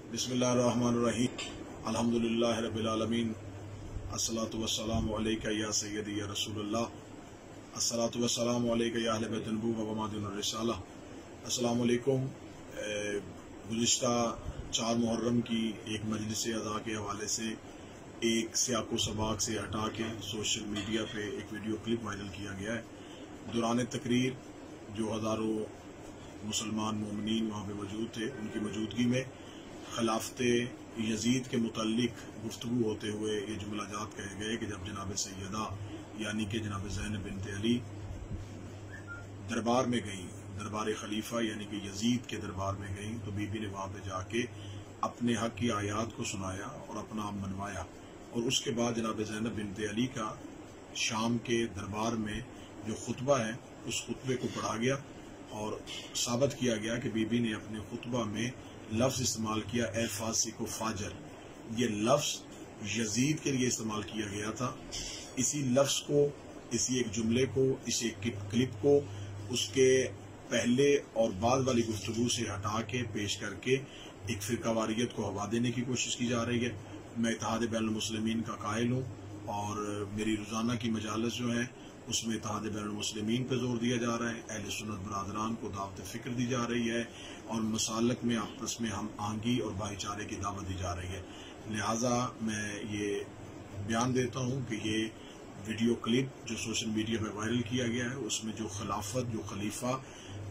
बिस्मिल्लाहिर्रहमानिर्रहीम अल्हम्दुलिल्लाहि रब्बिल आलमीन अस्सलातु वस्सलामु अलैका या सय्यदी या रसूलल्लाह अस्सलातु वस्सलामु अलैका या अहले बैत नबुव्वह व मादिनुर रिसाला। अस्सलामु अलैकुम। गुज़िश्ता 4 मुहर्रम की एक मजलिस अज़ा के हवाले से एक सियाको सबाक से हटा के सोशल मीडिया पे एक वीडियो क्लिप वायरल किया गया है। दौरान तकरीर जो हज़ारों मुसलमान मोमिनीन वहाँ पे मौजूद थे, उनकी मौजूदगी में खिलाफत यजीद के मुतल्लिक गुफ्तगू होते हुए ये जुमलाजात कहे गए कि जब जनाब सैयदा यानी कि जनाब ज़ैनब बिन्त अली दरबार में गई, दरबार खलीफा यानी कि यजीद के दरबार में गई, तो बीबी ने वहाँ पे जाके अपने हक की आयात को सुनाया और अपना आप मनवाया। और उसके बाद जनाब ज़ैनब बिन्त अली का शाम के दरबार में जो खुतबा है उस खुतबे को पढ़ा गया और साबित किया गया कि बीबी ने अपने खुतबा में लफ्ज़ इस्तेमाल किया ए फासिक फाजर। ये लफ्ज़ यजीद के लिए इस्तेमाल किया गया था। इसी लफ्ज़ को, इसी एक जुमले को, इस एक क्लिप को उसके पहले और बाद वाली गुफ्तगू से हटा के पेश करके एक फ़िरकावारियत को हवा देने की कोशिश की जा रही है। मैं इत्तेहाद बैनुल मुस्लिमीन का कायल हूँ और मेरी रोज़ाना की मजालिस जो है उसमें इत्तेहाद बैनुल मुस्लिमीन पर जोर दिया जा रहा है, अहले सुन्नत बरादरान को दावत फ़िक्र दी जा रही है और मसालक में आपस में हम आहंगी और भाईचारे की दावत दी जा रही है। लिहाजा मैं ये बयान देता हूँ कि ये वीडियो क्लिप जो सोशल मीडिया पर वायरल किया गया है उसमें जो खिलाफत, जो खलीफा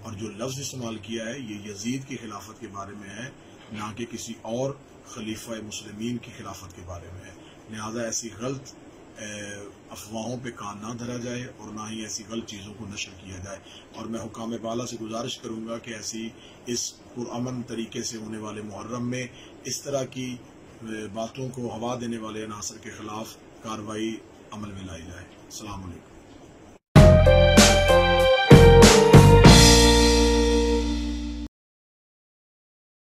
और जो लफ्ज़ इस्तेमाल किया है ये यजीद की खिलाफत के बारे में है, ना कि किसी और खलीफा मुस्लिमीन की खिलाफत के बारे में है। लिहाजा ऐसी गलत अफवाहों पे कान ना धरा जाए और ना ही ऐसी गलत चीज़ों को नशर किया जाए। और मैं हुकाम बाला से गुजारिश करूँगा कि ऐसी इस पुरअमन तरीके से होने वाले मुहर्रम में इस तरह की बातों को हवा देने वाले अनासर के खिलाफ कार्रवाई अमल में लाई जाए। अस्सलाम वालेकुम।